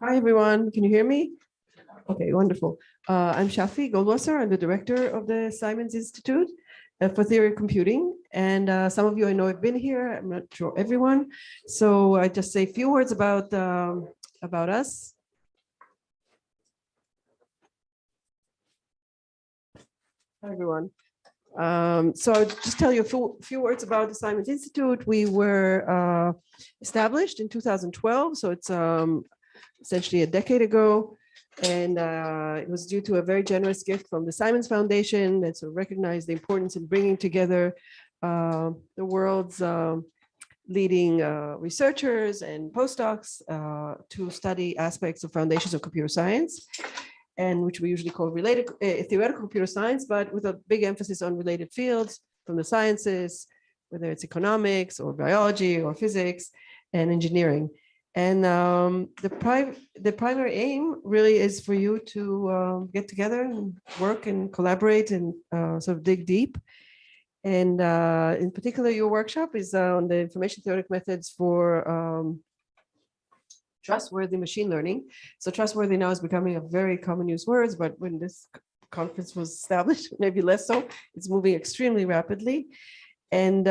Hi, everyone. Can you hear me? Okay, wonderful. I'm Shafi Goldwasser. I'm the director of the Simons Institute for Theory of Computing. And some of you I know have been here. I'm not sure everyone. So I just say a few words about us. Hi, everyone. So I'll just tell you a few words about the Simons Institute. We were established in 2012, so it's essentially a decade ago. And it was due to a very generous gift from the Simons Foundation that sort of recognized the importance in bringing together the world's leading researchers and postdocs to study aspects of foundations of computer science, and which we usually call related theoretical computer science, but with a big emphasis on related fields from the sciences, whether it's economics or biology or physics and engineering. And the primary aim really is for you to get together and work and collaborate and sort of dig deep. And in particular, your workshop is on the information-theoretic methods for trustworthy machine learning. So trustworthy now is becoming a very common used word, but when this conference was established, maybe less so, it's moving extremely rapidly. And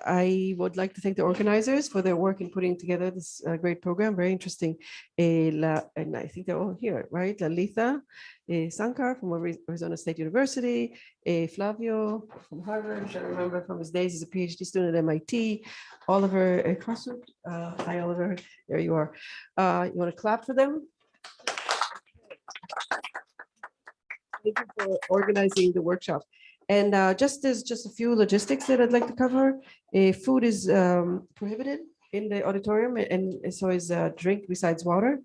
I would like to thank the organizers for their work in putting together this great program, very interesting. And I think they're all here, right? Lalitha Sankar from Arizona State University, Flavio from Harvard, which I remember from his days as a PhD student at MIT, Oliver Krasut. Hi, Oliver, there you are. You want to clap for them? Thank you for organizing the workshop. And there's just a few logistics that I'd like to cover. Food is prohibited in the auditorium, and so is drink besides water.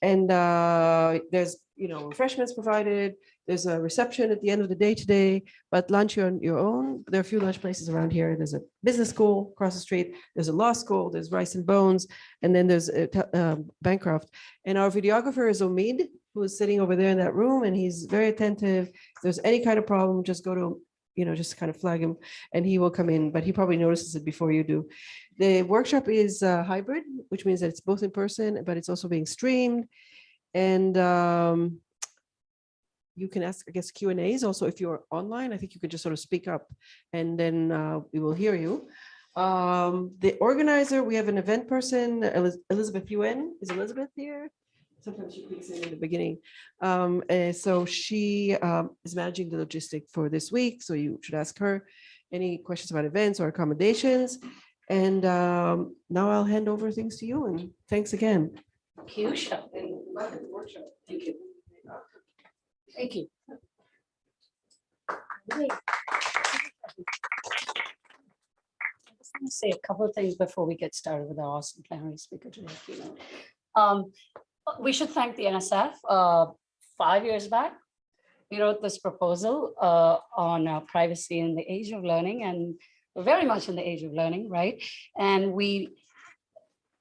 And there's refreshments provided. There's a reception at the end of the day today, but lunch you're on your own. There are a few lunch places around here. There's a business school across the street. There's a law school. There's Rice and Bones, and then there's Bancroft. And our videographer is Omid, who is sitting over there in that room, and he's very attentive. If there's any kind of problem, just go to, just kind of flag him and he will come in, but he probably notices it before you do. The workshop is hybrid, which means that it's both in person, but it's also being streamed. And you can ask, I guess, Q&As. Also, if you're online, I think you could just sort of speak up and then we will hear you. The organizer, we have an event person, Elizabeth Yuen. Is Elizabeth here? Sometimes she peeks in the beginning. So she is managing the logistic for this week. So you should ask her any questions about events or accommodations. And now I'll hand over things to you. And thanks again. Thank you, Shafi. Thank you. Thank you. I just want to say a couple of things before we get started with our awesome plenary speaker today. We should thank the NSF. 5 years back, we wrote this proposal on privacy in the age of learning, and we're very much in the age of learning, right? And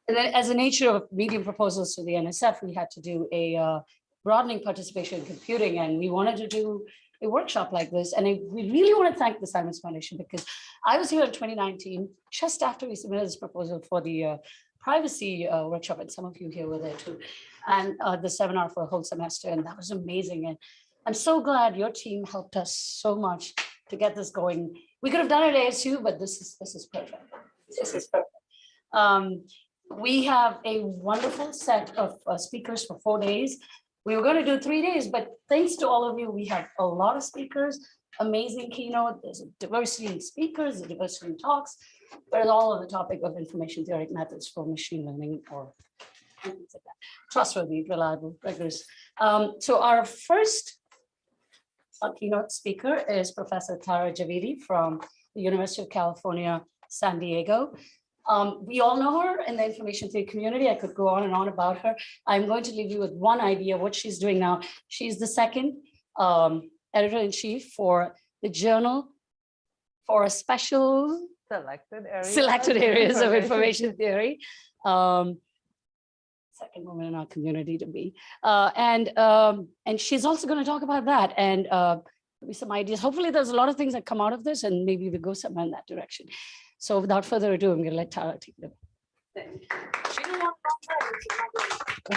then as a nature of medium proposals to the NSF, we had to do a broadening participation in computing, and we wanted to do a workshop like this. And we really want to thank the Simons Foundation, because I was here in 2019, just after we submitted this proposal for the privacy workshop, and some of you here were there too, and the seminar for a whole semester, and that was amazing. And I'm so glad your team helped us so much to get this going. We could have done it at ASU, but this is perfect. This is perfect. We have a wonderful set of speakers for 4 days. We were going to do 3 days, but thanks to all of you, we have a lot of speakers, amazing keynote. There's a diversity in speakers, a diversity in talks, but it's all on the topic of information-theoretic methods for machine learning, or things like that. Trustworthy, reliable, rigorous. So our first keynote speaker is Professor Tara Javidi from the University of California, San Diego. We all know her in the information theory community. I could go on and on about her. I'm going to leave you with one idea of what she's doing now. She's the second editor-in-chief for the Journal for a special selected areas of information theory. Second woman in our community to be. And she's also going to talk about that, and maybe some ideas. Hopefully there's a lot of things that come out of this, and maybe we go somewhere in that direction. So without further ado, I'm going to let Tara take it over. Thank you. She didn't want to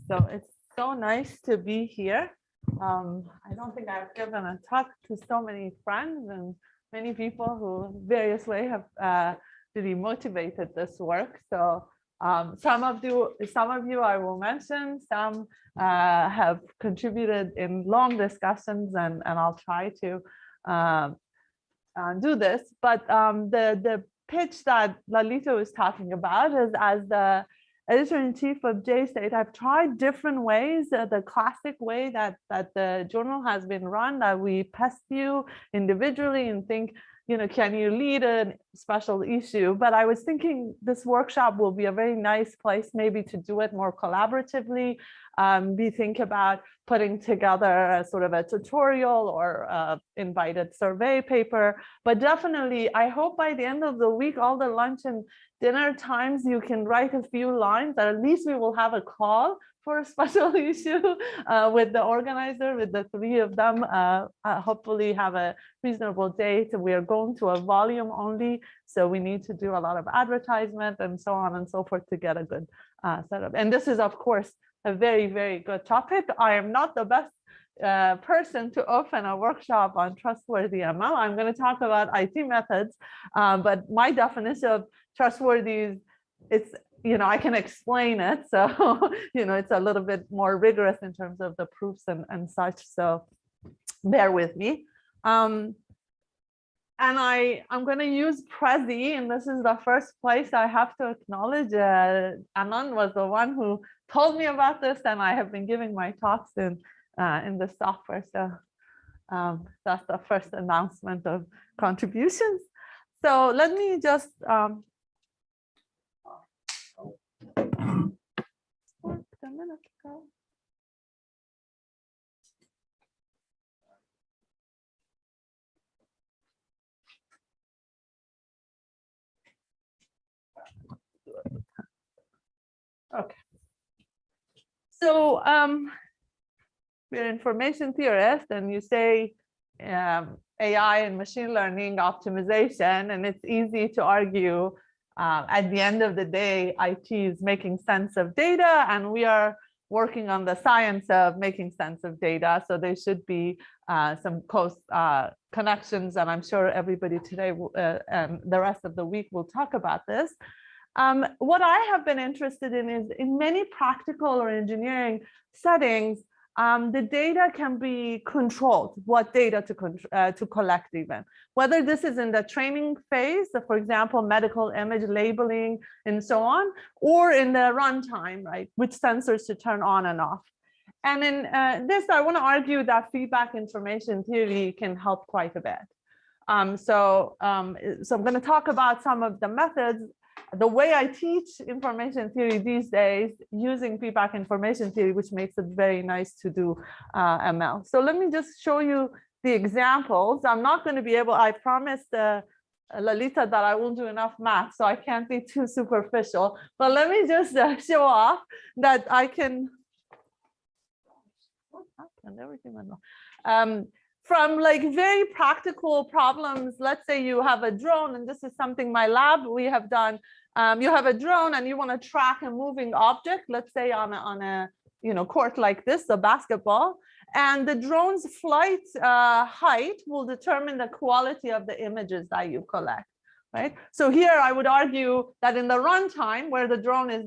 So it's so nice to be here. I don't think I've given a talk to so many friends and many people who in various ways have really motivated this work. So some of you I will mention, some have contributed in long discussions, and I'll try to do this. But the pitch that Lalita was talking about is, as the editor-in-chief of JState, I've tried different ways, the classic way that the journal has been run, that we pest you individually and think, can you lead a special issue? But I was thinking this workshop will be a very nice place maybe to do it more collaboratively. We think about putting together a sort of a tutorial or invited survey paper. But definitely, I hope by the end of the week, all the lunch and dinner times, you can write a few lines, that at least we will have a call for a special issue with the organizer, with the three of them. Hopefully have a reasonable date. We are going to a volume only, so we need to do a lot of advertisement and so on and so forth to get a good setup. And this is, of course, a very, very good topic. I am not the best person to open a workshop on trustworthy ML. I'm going to talk about IT methods, but my definition of trustworthy is, I can explain it. So, it's a little bit more rigorous in terms of the proofs and such. So bear with me. And I'm going to use Prezi, and this is the first place I have to acknowledge. Anand was the one who told me about this, and I have been giving my talks in the software. So that's the first announcement of contributions. So let me just a minute ago. Okay. So we're information theorists, and you say AI and machine learning optimization, and it's easy to argue at the end of the day, IT is making sense of data, and we are working on the science of making sense of data. So there should be some close connections, and I'm sure everybody today and the rest of the week will talk about this. What I have been interested in is, in many practical or engineering settings, the data can be controlled, what data to collect even. Whether this is in the training phase, so for example, medical image labeling and so on, or in the runtime, right, which sensors to turn on and off. And in this, I want to argue that feedback information theory can help quite a bit. So I'm going to talk about some of the methods. The way I teach information theory these days, using feedback information theory, which makes it very nice to do ML. So let me just show you the examples. I'm not going to be able, I promised Lalita that I won't do enough math, so I can't be too superficial. But let me just show off that I can. What happened? Everything went wrong. From like very practical problems, let's say you have a drone, and this is something my lab we have done. You have a drone and you want to track a moving object, let's say on a court like this, a basketball, and the drone's flight height will determine the quality of the images that you collect, right? So here I would argue that in the runtime, where the drone is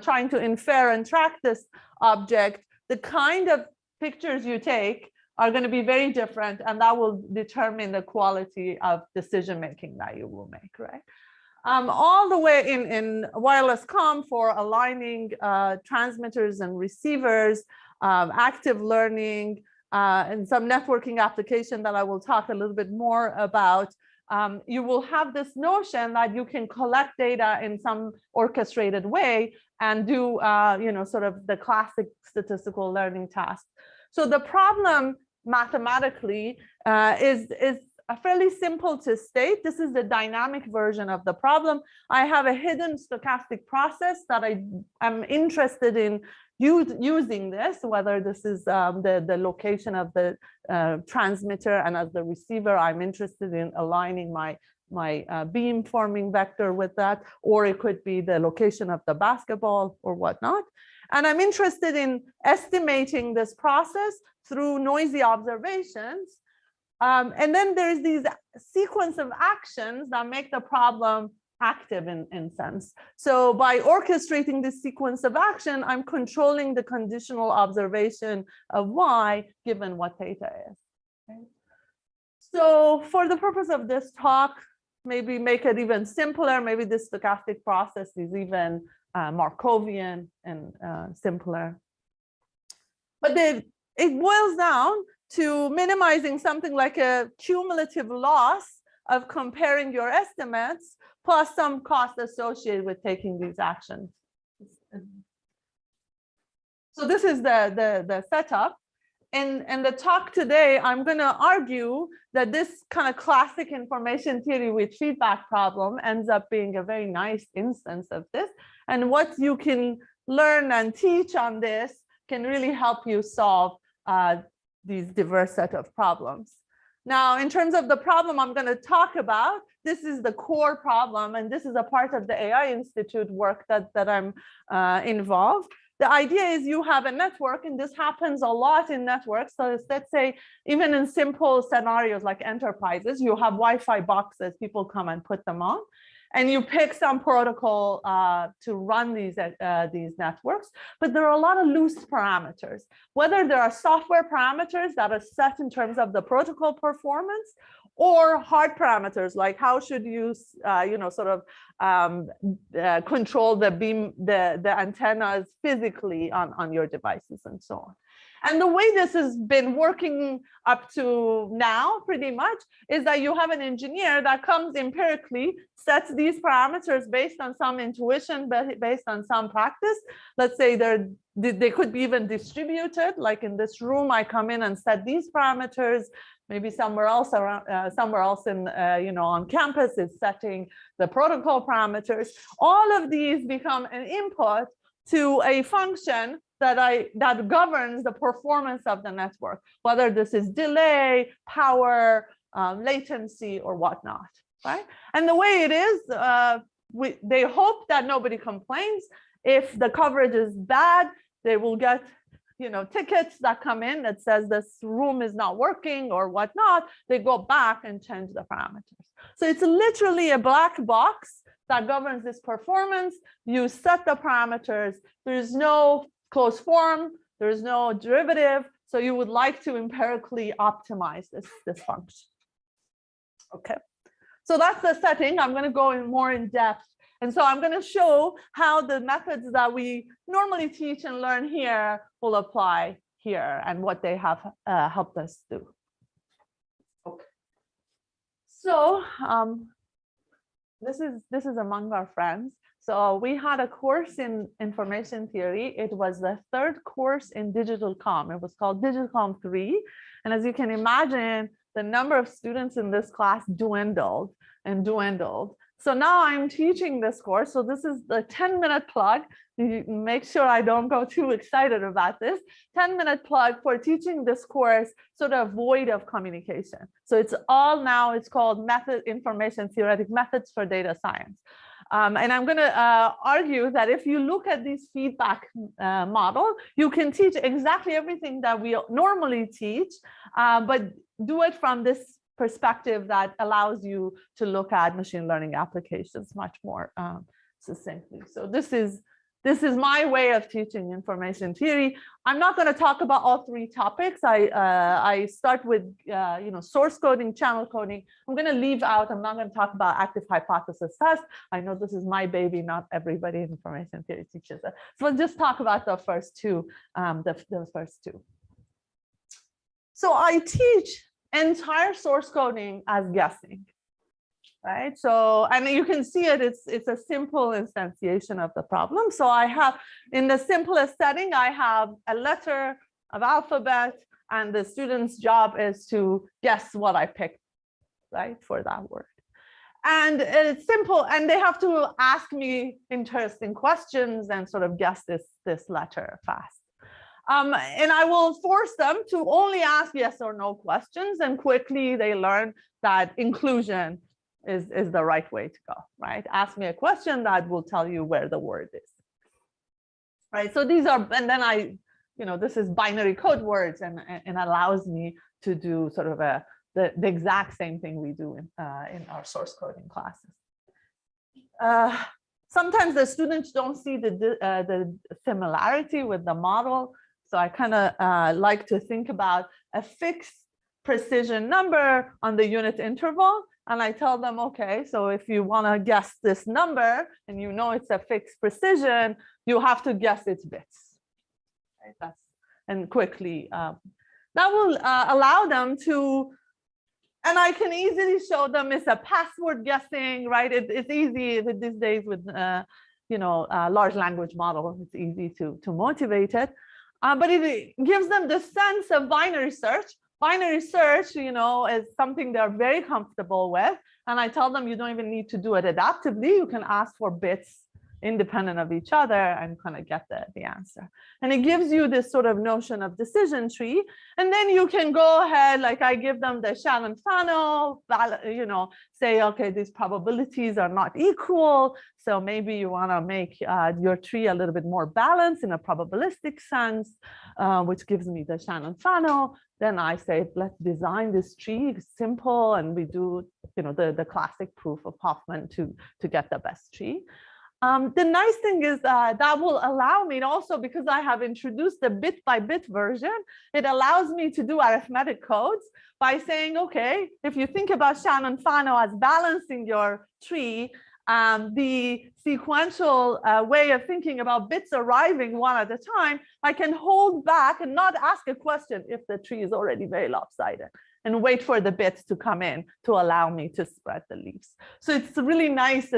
trying to infer and track this object, the kind of pictures you take are going to be very different, and that will determine the quality of decision making that you will make, right? All the way in wireless comm for aligning transmitters and receivers, active learning, and some networking application that I will talk a little bit more about. You will have this notion that you can collect data in some orchestrated way and do sort of the classic statistical learning task. So the problem mathematically is fairly simple to state. This is the dynamic version of the problem. I have a hidden stochastic process that I am interested in using this, whether this is the location of the transmitter, and as the receiver, I'm interested in aligning my beam forming vector with that, or it could be the location of the basketball or whatnot. And I'm interested in estimating this process through noisy observations. And then there's these sequence of actions that make the problem active in sense. So by orchestrating this sequence of action, I'm controlling the conditional observation of y given what theta is. Okay? So for the purpose of this talk, maybe make it even simpler. Maybe this stochastic process is even Markovian and simpler. But it boils down to minimizing something like a cumulative loss of comparing your estimates plus some cost associated with taking these actions. So this is the setup. In the talk today, I'm going to argue that this kind of classic information theory with feedback problem ends up being a very nice instance of this. And what you can learn and teach on this can really help you solve these diverse set of problems. Now, in terms of the problem I'm going to talk about, this is the core problem, and this is a part of the AI Institute work that I'm involved. The idea is you have a network, and this happens a lot in networks. So let's say even in simple scenarios like enterprises, you have Wi-Fi boxes, people come and put them on, and you pick some protocol to run these networks. But there are a lot of loose parameters, whether there are software parameters that are set in terms of the protocol performance, or hard parameters like how should you control the beam, the antennas physically on your devices and so on. And the way this has been working up to now pretty much is that you have an engineer that comes empirically, sets these parameters based on some intuition, based on some practice. Let's say they could be even distributed, like in this room, I come in and set these parameters. Maybe somewhere else around, somewhere else in, on campus is setting the protocol parameters. All of these become an input to a function that governs the performance of the network, whether this is delay, power, latency, or whatnot, right? And the way it is, they hope that nobody complains. If the coverage is bad, they will get tickets that come in that says this room is not working or whatnot. They go back and change the parameters. So it's literally a black box that governs this performance. You set the parameters. There's no closed form. There's no derivative. So you would like to empirically optimize this function. Okay. So that's the setting. I'm going to go in more in depth. And so I'm going to show how the methods that we normally teach and learn here will apply here and what they have helped us do. Okay. So this is among our friends. So we had a course in information theory. It was the third course in Digital Comm. It was called Digital Comm 3. And as you can imagine, the number of students in this class dwindled and dwindled. So now I'm teaching this course. So this is the 10-minute plug. Make sure I don't go too excited about this. 10-minute plug for teaching this course sort of void of communication. So it's called Information-Theoretic Methods for Data Science. And I'm going to argue that if you look at this feedback model, you can teach exactly everything that we normally teach, but do it from this perspective that allows you to look at machine learning applications much more succinctly. So this is my way of teaching information theory. I'm not going to talk about all three topics. I start with source coding, channel coding. I'm going to leave out. I'm not going to talk about active hypothesis test. I know this is my baby. Not everybody in information theory teaches it. So let's just talk about the first two. The first two. So I teach entire source coding as guessing, right? So, and you can see it's a simple instantiation of the problem. So I have, in the simplest setting, I have a letter of alphabet, and the student's job is to guess what I picked, right, for that word. And it's simple, and they have to ask me interesting questions and sort of guess this letter fast. And I will force them to only ask yes or no questions, and quickly they learn that inclusion is the right way to go, right? Ask me a question that will tell you where the word is, right? So these are, and then this is binary code words and allows me to do sort of the exact same thing we do in our source coding classes. Sometimes the students don't see the similarity with the model. So I kind of like to think about a fixed precision number on the unit interval. And I tell them, okay, so if you want to guess this number and you know it's a fixed precision, you have to guess its bits. Right? And quickly, that will allow them to, and I can easily show them it's a password guessing, right? It's easy these days with large language model. It's easy to motivate it, but it gives them the sense of binary search. Binary search, is something they're very comfortable with. And I tell them you don't even need to do it adaptively. You can ask for bits independent of each other and kind of get the answer. And it gives you this sort of notion of decision tree. And then you can go ahead, like I give them the Shannon-Fano, say, okay, these probabilities are not equal. So maybe you want to make your tree a little bit more balanced in a probabilistic sense, which gives me the Shannon-Fano. Then I say, let's design this tree. It's simple. And we do, the classic proof of Hoffman to get the best tree. The nice thing is that will allow me also, because I have introduced the bit-by-bit version, it allows me to do arithmetic codes by saying, okay, if you think about Shannon-Fano as balancing your tree, the sequential way of thinking about bits arriving one at a time, I can hold back and not ask a question if the tree is already very lopsided and wait for the bits to come in to allow me to spread the leaves. So it's really nice.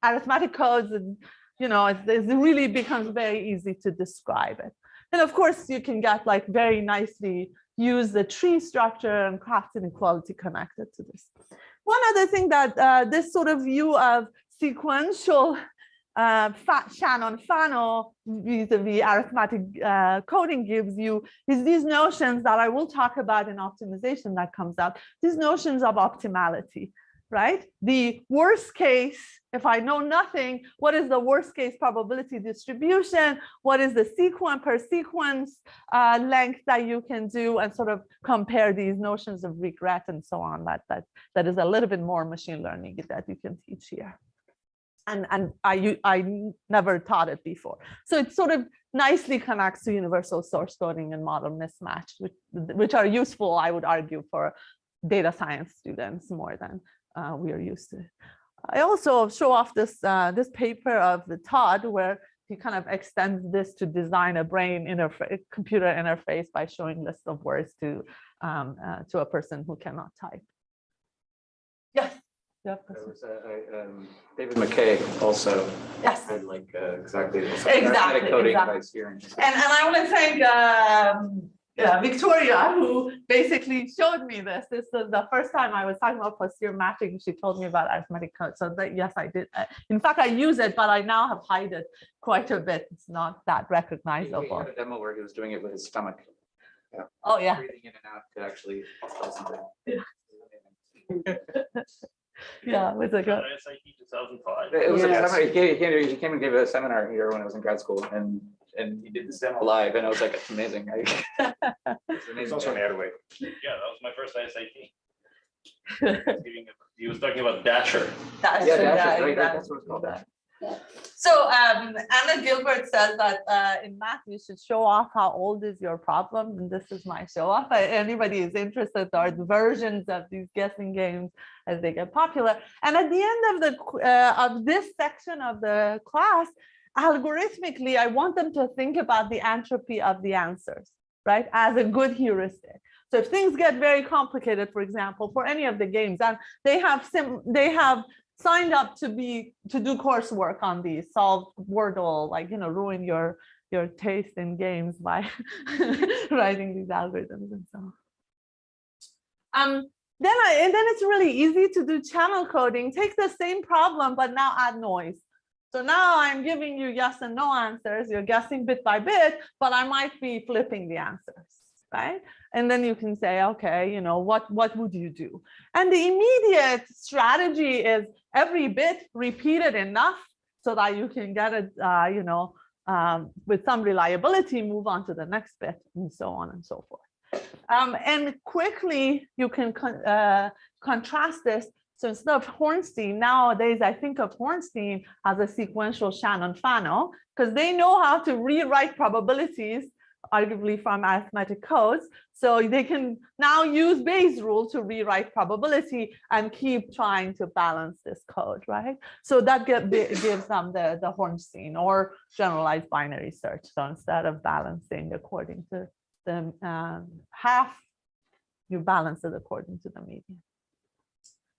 Arithmetic codes, it really becomes very easy to describe it. And of course, you can get very nicely use the tree structure and craft inequality connected to this. One other thing that this sort of view of sequential Shannon-Fano vis-a-vis arithmetic coding gives you is these notions that I will talk about in optimization that comes out, these notions of optimality. Right? The worst case, if I know nothing, what is the worst case probability distribution? What is the sequence per sequence length that you can do, and sort of compare these notions of regret and so on. That is a little bit more machine learning that you can teach here. And I never taught it before. So it sort of nicely connects to universal source coding and model mismatch, which are useful, I would argue, for data science students more than we are used to. I also show off this this paper of the Todd, where he kind of extends this to design a brain interface, computer interface, by showing lists of words to a person who cannot type. Yes. There was David McKay also. Yes. Had exactly coding advice here. And I want to thank Victoria, who basically showed me this. This was the first time I was talking about posterior matching. She told me about arithmetic code. So yes, I did. In fact, I use it, but I now have hide it quite a bit. It's not that recognizable. He had a demo where he was doing it with his stomach. Yeah. Oh yeah. Breathing in and out to actually tell something. Yeah. Yeah, it was like a SAT 2005. It was Yeah. a seminar. He came and gave a seminar here when I was in grad school, and he did this demo live, and I was like, it's amazing. It's It's also an airway. Yeah, that was my first SAT. He was talking about Dasher. That's Yeah, true, that's right. exactly. That's what it's called. So Anna Gilbert says that in math, you should show off how old is your problem. And this is my show off. Anybody is interested, there are versions of these guessing games as they get popular. And at the end of this section of the class, algorithmically, I want them to think about the entropy of the answers, right, as a good heuristic. So if things get very complicated, for example, for any of the games, and they have signed up to do coursework on these, solve Wordle, ruin your taste in games by writing these algorithms and so on. Then it's really easy to do channel coding. Take the same problem, but now add noise. So now I'm giving you yes and no answers. You're guessing bit by bit, but I might be flipping the answers, right? And then you can say, okay, you know, what would you do? And the immediate strategy is every bit repeated enough so that you can get it, you know, with some reliability, move on to the next bit, and so on and so forth. And quickly you can contrast this. So instead of Hornstein, nowadays I think of Hornstein as a sequential Shannon-Fano, because they know how to rewrite probabilities, arguably from arithmetic codes. So they can now use Bayes' rule to rewrite probability and keep trying to balance this code, right? So that gives them the Hornstein or generalized binary search. So instead of balancing according to the half, you balance it according to the median.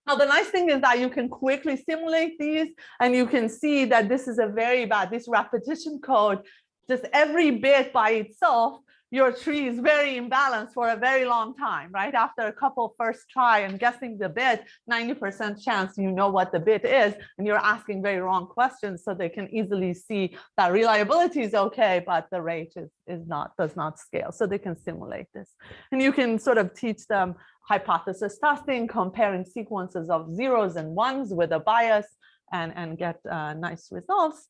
Now, the nice thing is that you can quickly simulate these, and you can see that this is a very bad, this repetition code, just every bit by itself, your tree is very imbalanced for a very long time, right? After a couple first try and guessing the bit, 90% chance you know what the bit is, and you're asking very wrong questions, so they can easily see that reliability is okay, but the rate does not scale. So they can simulate this. And you can sort of teach them hypothesis testing, comparing sequences of zeros and ones with a bias, and get nice results.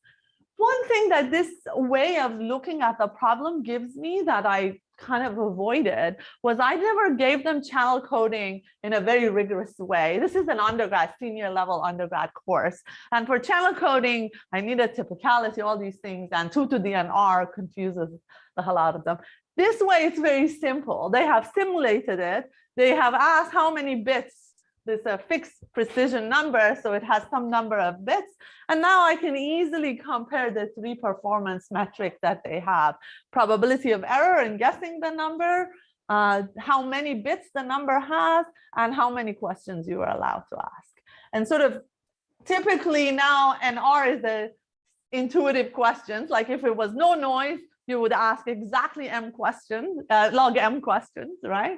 One thing that this way of looking at the problem gives me that I kind of avoided was I never gave them channel coding in a very rigorous way. This is an undergrad, senior level undergrad course. And for channel coding, I needed typicality, all these things, and 2 to the NR confuses the hell out of them. This way, it's very simple. They have simulated it. They have asked how many bits. This a fixed precision number, so it has some number of bits. And now I can easily compare the 3 performance metrics that they have. Probability of error in guessing the number, how many bits the number has, and how many questions you are allowed to ask. And sort of typically now NR is the intuitive questions. Like if it was no noise, you would ask exactly M questions, log M questions, right?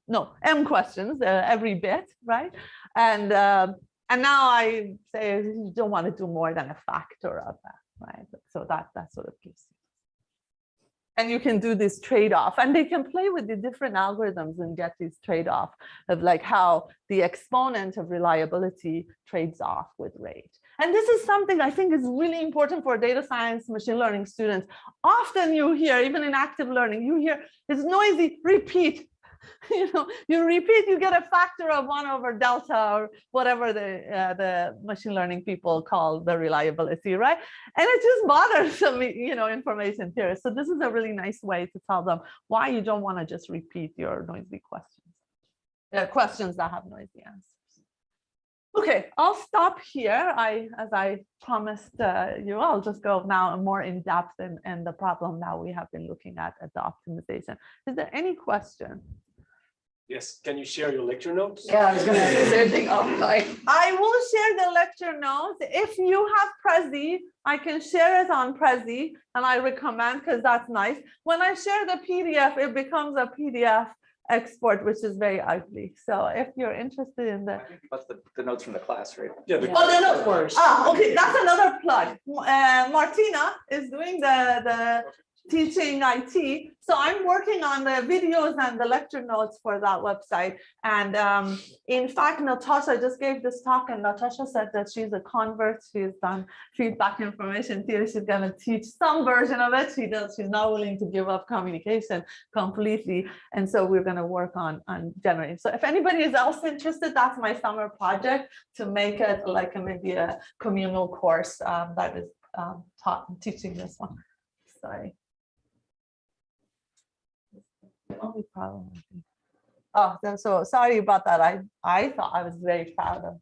No, M questions every bit, right? And now I say you don't want to do more than a factor of that, right? So that sort of gives you. And you can do this trade-off, and they can play with the different algorithms and get these trade-off of like how the exponent of reliability trades off with rate. And this is something I think is really important for data science, machine learning students. Often you hear, even in active learning, you hear it's noisy, repeat. You know, you repeat, you get a factor of 1 over delta or whatever the machine learning people call the reliability, right? And it just bothers some, you know, information theorists. So this is a really nice way to tell them why you don't want to just repeat your noisy questions, questions that have noisy answers. Okay, I'll stop here. As I promised you, I'll just go now more in depth in the problem that we have been looking at the optimization. Is there any question? Yes, can you share your lecture notes? Yeah, I was going to say the same thing offline. I will share the lecture notes. If you have Prezi, I can share it on Prezi, and I recommend because that's nice. When I share the PDF, it becomes a PDF export, which is very ugly. So if you're interested in the I think that's the notes from the class, right? Yeah, oh, the notes. Of course. Ah, okay, that's another plug. Martina is doing the teaching IT. So I'm working on the videos and the lecture notes for that website. And in fact, Natasha just gave this talk, and Natasha said that she's a convert. She's done feedback information theory. She's going to teach some version of it. She's not willing to give up communication completely. And so we're going to work on generating. So if anybody is else interested, that's my summer project to make it like maybe a communal course that is teaching this one. Sorry. The only problem. Oh, then so sorry about that. I thought I was very proud of.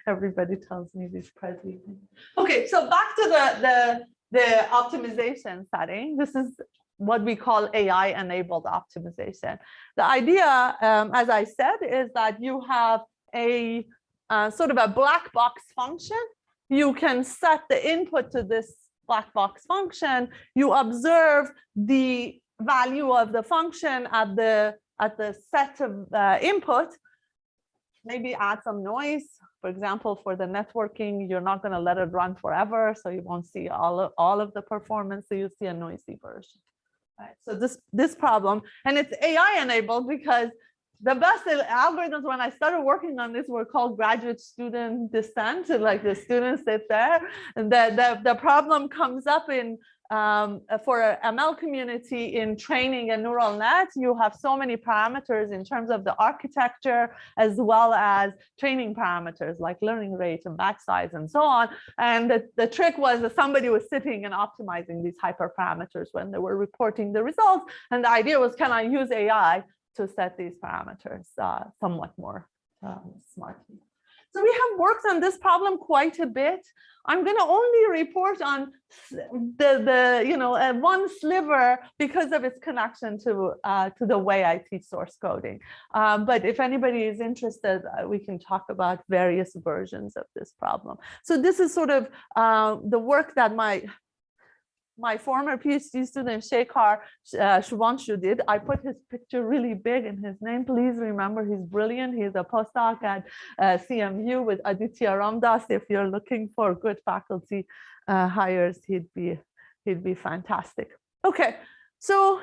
Everybody tells me this Prezi thing. Okay, so back to the optimization setting. This is what we call AI-enabled optimization. The idea, as I said, is that you have a sort of a black box function. You can set the input to this black box function. You observe the value of the function at the set of input, maybe add some noise. For example, for the networking, you're not going to let it run forever, so you won't see all of the performance, so you see a noisy version, Right? So this problem, and it's AI enabled because the best algorithms when I started working on this were called graduate student descent. Like the students sit there, and the problem comes up in for an ML community in training a neural net. You have so many parameters in terms of the architecture, as well as training parameters like learning rate and batch size and so on. And the trick was that somebody was sitting and optimizing these hyperparameters when they were reporting the results. And the idea was, can I use AI to set these parameters somewhat more smartly? So we have worked on this problem quite a bit. I'm going to only report on the one sliver because of its connection to the way I teach source coding. But if anybody is interested, we can talk about various versions of this problem. So this is sort of the work that my former PhD student Shekhar Shubhanshu did. I put his picture really big in his name. Please remember, he's brilliant. He's a postdoc at CMU with Aditya Ramdas. If you're looking for good faculty hires, he'd be fantastic. Okay, so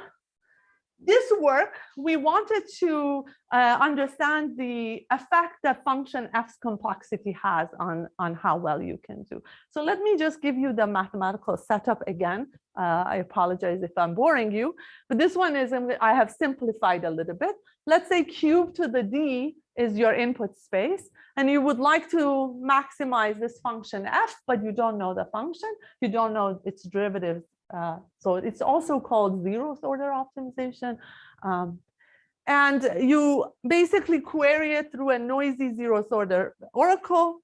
this work, we wanted to understand the effect that function f's complexity has on how well you can do. So let me just give you the mathematical setup again. I apologize if I'm boring you, but this one is, I have simplified a little bit. Let's say cube to the d is your input space, and you would like to maximize this function f, but you don't know the function, you don't know its derivatives. So it's also called zeroth order optimization. And you basically query it through a noisy zeroth order oracle.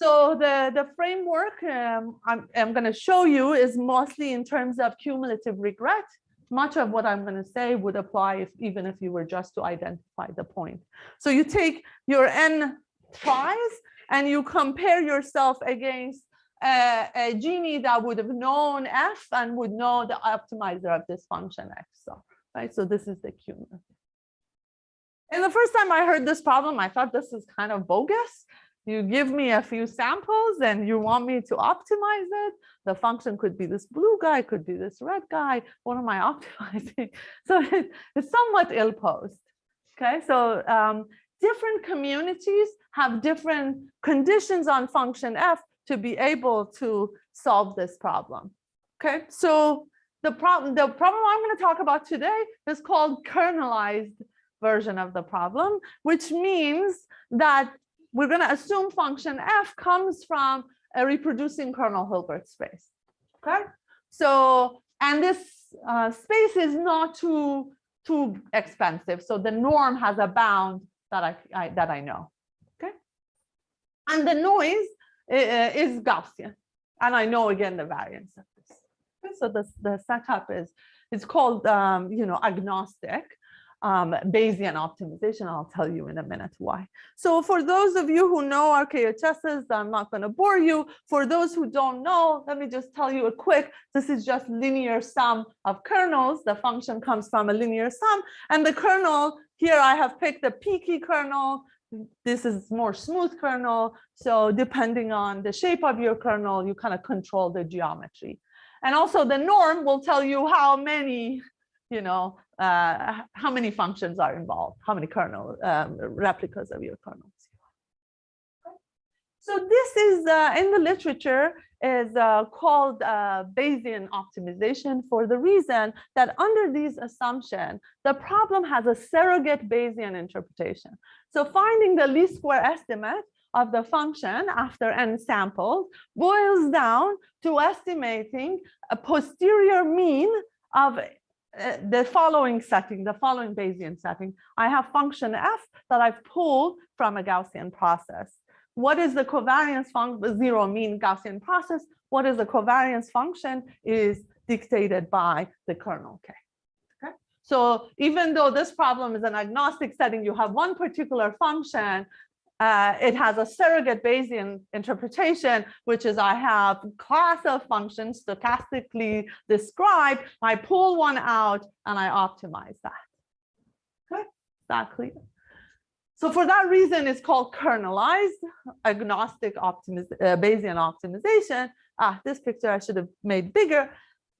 So the framework I'm going to show you is mostly in terms of cumulative regret. Much of what I'm going to say would apply even if you were just to identify the point. So you take your n tries and you compare yourself against a genie that would have known f and would know the optimizer of this function x. So, right, so this is the cumulative. And the first time I heard this problem, I thought this is kind of bogus. You give me a few samples and you want me to optimize it. The function could be this blue guy, could be this red guy. What am I optimizing? So it's somewhat ill-posed. Okay, so different communities have different conditions on function f to be able to solve this problem. Okay, so the problem I'm going to talk about today is called kernelized version of the problem, which means that we're going to assume function f comes from a reproducing kernel Hilbert space. Okay, so and this space is not too expensive, so the norm has a bound that I know. Okay, and the noise is Gaussian, and I know again the variance of this. Okay, so the setup is it's called agnostic Bayesian optimization. I'll tell you in a minute why. So for those of you who know RKHSs, I'm not going to bore you. For those who don't know, let me just tell you a quick. This is just linear sum of kernels. The function comes from a linear sum, and the kernel here I have picked a peaky kernel. This is more smooth kernel. So depending on the shape of your kernel, you kind of control the geometry. And also the norm will tell you how many, how many functions are involved, how many kernel replicas of your kernels. So this is in the literature is called Bayesian optimization for the reason that under these assumptions, the problem has a surrogate Bayesian interpretation. So finding the least square estimate of the function after n samples boils down to estimating a posterior mean of the following setting, the following Bayesian setting. I have function f that I've pulled from a Gaussian process. What is the covariance function? Zero mean Gaussian process. What is the covariance function is dictated by the kernel K. Okay. So even though this problem is an agnostic setting, you have one particular function. It has a surrogate Bayesian interpretation, which is I have class of functions stochastically described. I pull one out and I optimize that. Okay, is that clear? So for that reason, it's called kernelized agnostic Bayesian optimization. This picture I should have made bigger.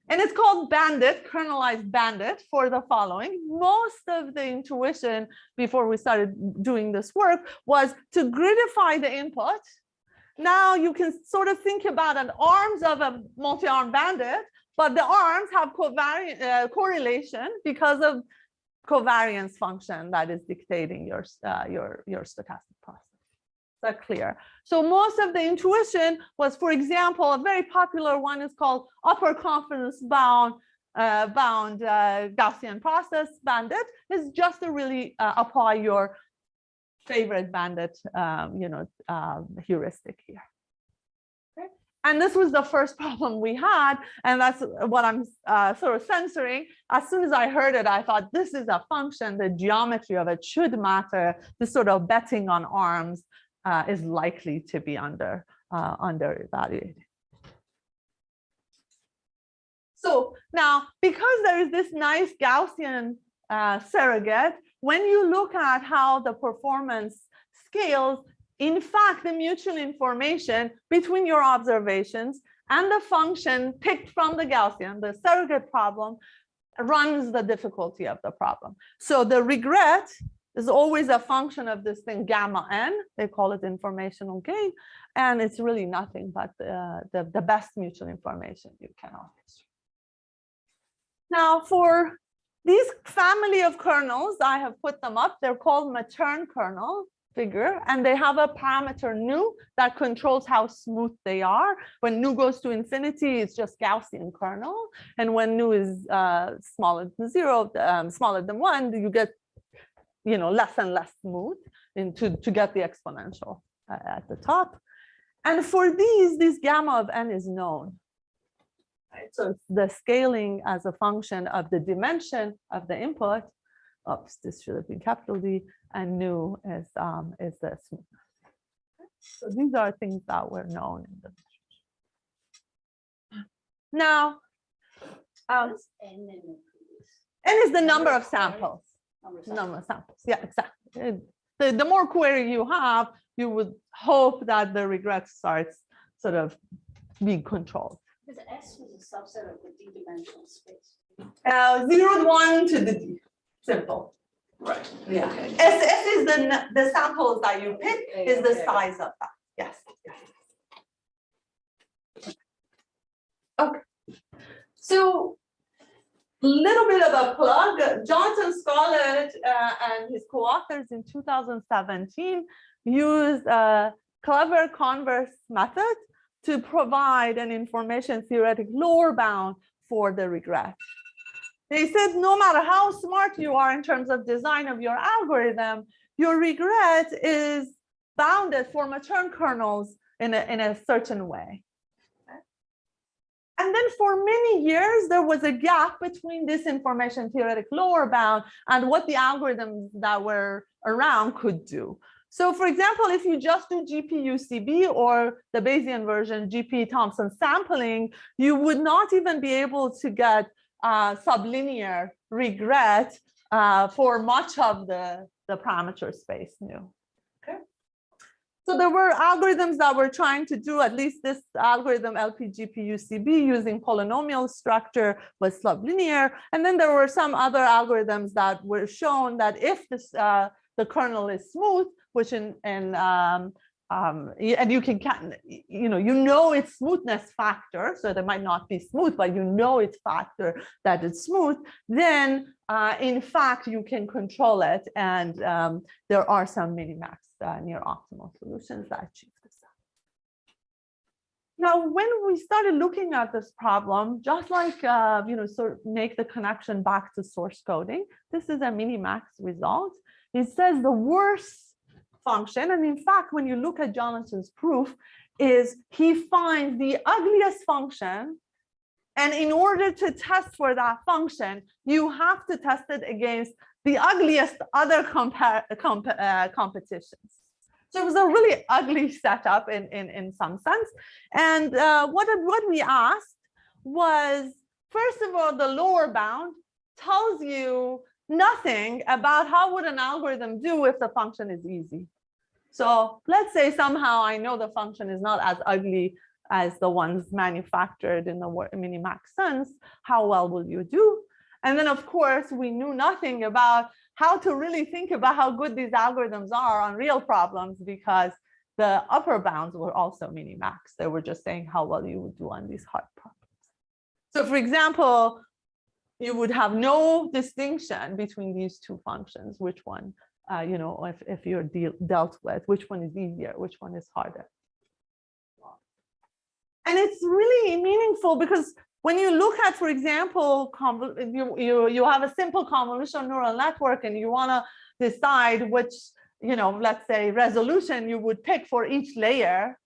And it's called Bandit, kernelized Bandit, for the following. Most of the intuition before we started doing this work was to gridify the input. Now you can sort of think about an arms of a multi-arm bandit, but the arms have correlation because of covariance function that is dictating your stochastic process. Is that clear? So most of the intuition was, for example, a very popular one is called upper confidence bound Gaussian process Bandit. Is just to really apply your favorite Bandit, heuristic here. Okay. And this was the first problem we had, and that's what I'm sort of censoring. As soon as I heard it, I thought this is a function. The geometry of it should matter. This sort of betting on arms is likely to be under evaluated. So now, because there is this nice Gaussian surrogate, when you look at how the performance scales, in fact, the mutual information between your observations and the function picked from the Gaussian, the surrogate problem, runs the difficulty of the problem. So the regret is always a function of this thing gamma n. They call it informational gain, and it's really nothing but the best mutual information you can orchestrate. Now, for these family of kernels, I have put them up. They're called Matern kernel figure, and they have a parameter nu that controls how smooth they are. When nu goes to infinity, it's just Gaussian kernel, and when nu is smaller than 0, smaller than 1, you get less and less smooth to get the exponential at the top. And for these gamma of n is known. Right? So it's the scaling as a function of the dimension of the input. Oops, this should have been capital D, and nu is the smoothness. So these are things that were known in the literature. Now, n is the number of samples. Number of samples. Yeah, exactly. The more query you have, you would hope that the regret starts sort of being controlled. Because S was a subset of the D-dimensional space. 0 to 1 to the D. Simple. Right. Yeah. S is the samples that you pick is the size of that. Yes. Okay. So little bit of a plug. Jonathan Scarlett and his co-authors in 2017 used a clever converse method to provide an information-theoretic lower bound for the regret. They said no matter how smart you are in terms of design of your algorithm, your regret is bounded for Matern kernels in a certain way. And then for many years, there was a gap between this information-theoretic lower bound and what the algorithms that were around could do. So for example, if you just do GPUCB or the Bayesian version, GP Thompson sampling, you would not even be able to get sublinear regret for much of the parameter space nu. Okay. So there were algorithms that were trying to do, at least this algorithm LPGPUCB using polynomial structure was sublinear. And then there were some other algorithms that were shown that if this, the kernel is smooth, which and you can, its smoothness factor, so they might not be smooth, but its factor that it's smooth, then in fact you can control it, and there are some minimax near optimal solutions that achieve this. Now, when we started looking at this problem, just like sort of make the connection back to source coding, this is a minimax result. It says the worst function, and in fact, when you look at Jonathan's proof, is he finds the ugliest function, and in order to test for that function, you have to test it against the ugliest other competitions. So it was a really ugly setup in some sense. And what we asked was, first of all, the lower bound tells you nothing about how would an algorithm do if the function is easy. So let's say somehow I know the function is not as ugly as the ones manufactured in the minimax sense, how well will you do? And then, of course, we knew nothing about how to really think about how good these algorithms are on real problems, because the upper bounds were also minimax. They were just saying how well you would do on these hard problems. So for example, you would have no distinction between these two functions, which one, if you're dealt with, which one is easier, which one is harder. And it's really meaningful because when you look at, for example, you have a simple convolutional neural network and you want to decide which, let's say resolution you would pick for each layer,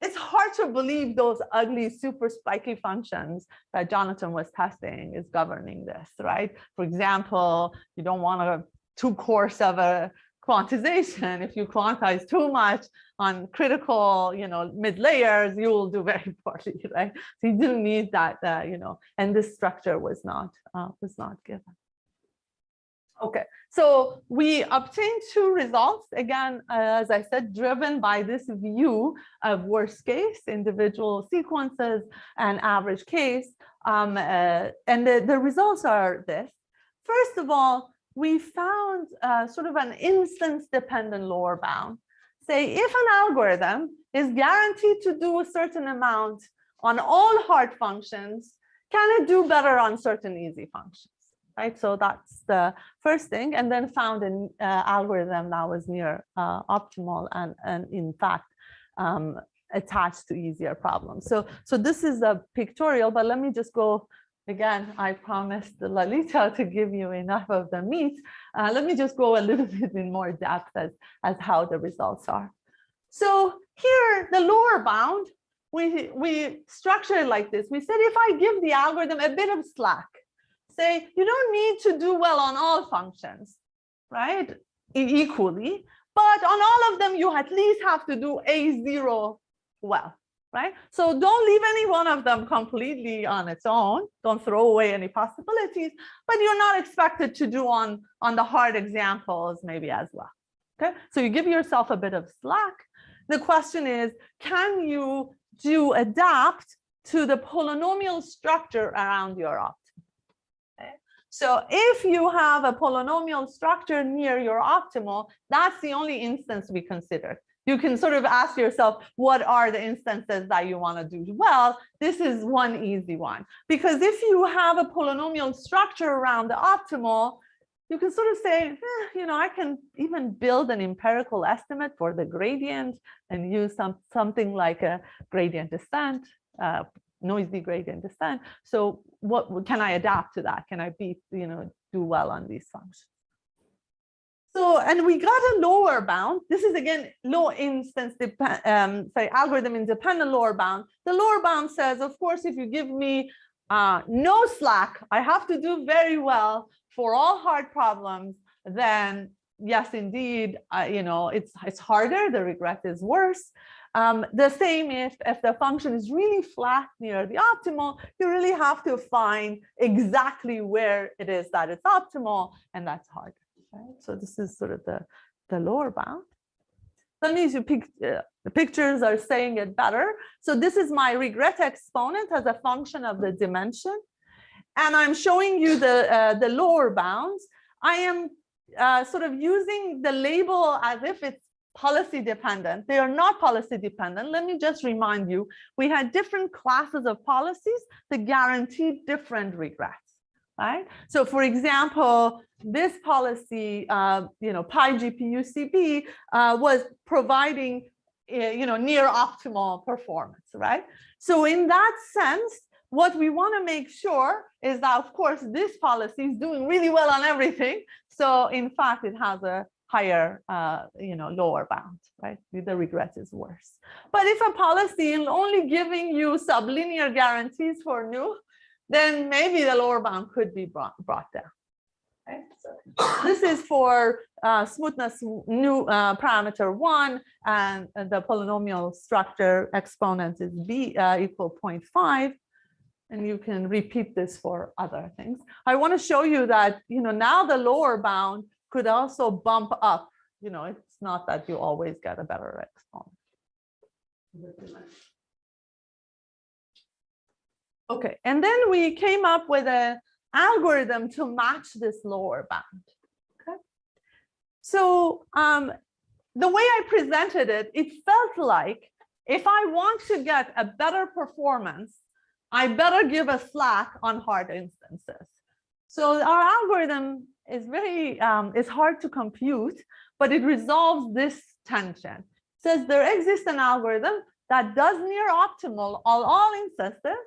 it's hard to believe those ugly, super spiky functions that Jonathan was testing is governing this, right? For example, you don't want a too coarse of a quantization. If you quantize too much on critical, mid layers, you will do very poorly, right? So you do need that, and this structure was not given. Okay, so we obtained two results, again, as I said, driven by this view of worst case, individual sequences, and average case. And the results are this. First of all, we found sort of an instance-dependent lower bound. Say, if an algorithm is guaranteed to do a certain amount on all hard functions, can it do better on certain easy functions? Right, so that's the first thing, and then found an algorithm that was near optimal and in fact attached to easier problems. So this is a pictorial, but let me just go again. I promised Lalita to give you enough of the meat. Let me just go a little bit in more depth as how the results are. So here, the lower bound, we structure it like this. We said if I give the algorithm a bit of slack, say you don't need to do well on all functions, right, equally, but on all of them you at least have to do A0 well, right? So don't leave any one of them completely on its own. Don't throw away any possibilities, but you're not expected to do on the hard examples maybe as well. Okay, so you give yourself a bit of slack. The question is, can you adapt to the polynomial structure around your optimal? So if you have a polynomial structure near your optimal, that's the only instance we consider. You can sort of ask yourself, what are the instances that you want to do well? This is one easy one. Because if you have a polynomial structure around the optimal, you can sort of say, I can even build an empirical estimate for the gradient and use something like a gradient descent, noisy gradient descent. So what can I adapt to that? Can I do well on these functions? So, and we got a lower bound. This is again low instance algorithm independent lower bound. The lower bound says, of course, if you give me no slack, I have to do very well for all hard problems, then yes, indeed, it's harder, the regret is worse. The same if the function is really flat near the optimal, you really have to find exactly where it is that it's optimal, and that's harder. Right? So this is sort of the lower bound. Let me the pictures are saying it better. So this is my regret exponent as a function of the dimension, and I'm showing you the lower bounds. I am sort of using the label as if it's policy dependent. They are not policy dependent. Let me just remind you, we had different classes of policies that guaranteed different regrets, right? So for example, this policy, PyGPU-CB was providing, near optimal performance, right? So in that sense, what we want to make sure is that, of course, this policy is doing really well on everything. So in fact, it has a higher, lower bound, right? The regret is worse. But if a policy is only giving you sublinear guarantees for nu, then maybe the lower bound could be brought down. Okay? So this is for smoothness nu parameter 1, and the polynomial structure exponent is b equal 0.5. And you can repeat this for other things. I want to show you that, now the lower bound could also bump up. It's not that you always get a better exponent. Okay, and then we came up with an algorithm to match this lower bound. Okay, so the way I presented it, it felt like if I want to get a better performance, I better give a slack on hard instances. So our algorithm is very is hard to compute, but it resolves this tension. It says there exists an algorithm that does near optimal on all instances,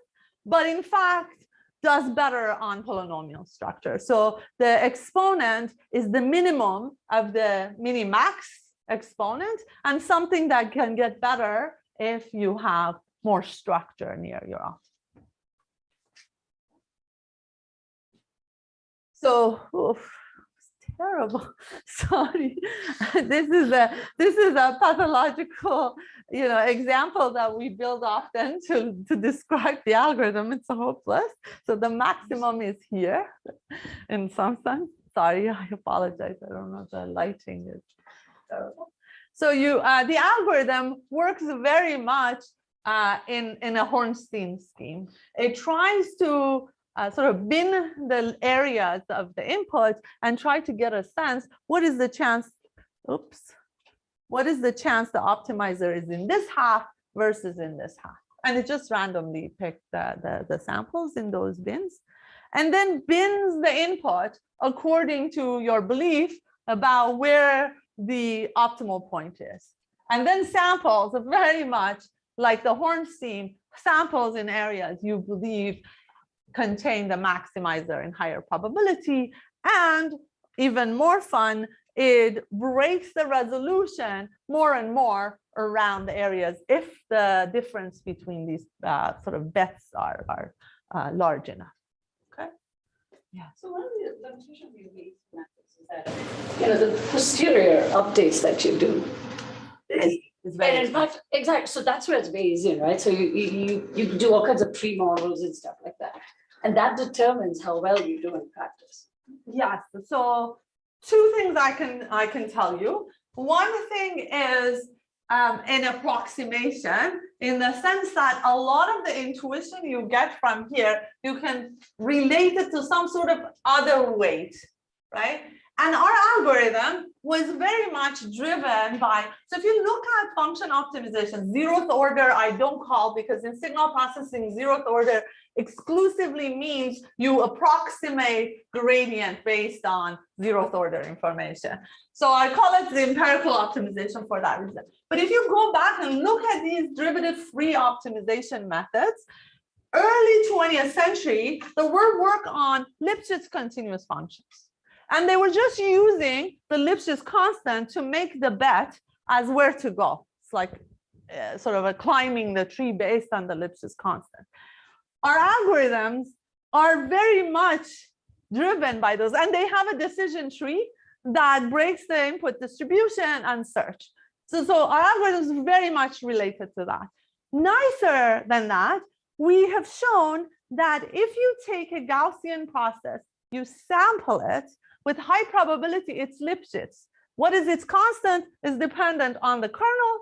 but in fact does better on polynomial structure. So the exponent is the minimum of the minimax exponent, and something that can get better if you have more structure near your optimum. So, it's terrible. Sorry, this is a pathological, example that we build often to describe the algorithm. It's hopeless. So the maximum is here, in some sense. Sorry, I apologize. I don't know, the lighting is terrible. So the algorithm works very much in a Hornstein scheme. It tries to sort of bin the areas of the input and try to get a sense, what is the chance the optimizer is in this half versus in this half. And it just randomly picked the samples in those bins, and then bins the input according to your belief about where the optimal point is. And then samples are very much like the Hornstein, samples in areas you believe contain the maximizer in higher probability. And even more fun, it breaks the resolution more and more around the areas if the difference between these sort of bets are large enough. Okay. Yeah. So one of the limitations of these methods is that, the posterior updates that you do. It's very And in fact, exactly. So that's where it's Bayesian, right? So you do all kinds of pre-models and stuff like that. And that determines how well you do in practice. Yes. So two things I can tell you. One thing is an approximation, in the sense that a lot of the intuition you get from here, you can relate it to some sort of other weight, right? And our algorithm was very much driven by, so if you look at function optimization, zeroth order, I don't call, because in signal processing, zeroth order exclusively means you approximate gradient based on zeroth order information. So I call it the empirical optimization for that reason. But if you go back and look at these derivative-free optimization methods, early 20th century, there were work on Lipschitz continuous functions. And they were just using the Lipschitz constant to make the bet as where to go. It's like sort of a climbing the tree based on the Lipschitz constant. Our algorithms are very much driven by those, and they have a decision tree that breaks the input distribution and search. So our algorithm is very much related to that. Nicer than that, we have shown that if you take a Gaussian process, you sample it, with high probability, it's Lipschitz. What is its constant is dependent on the kernel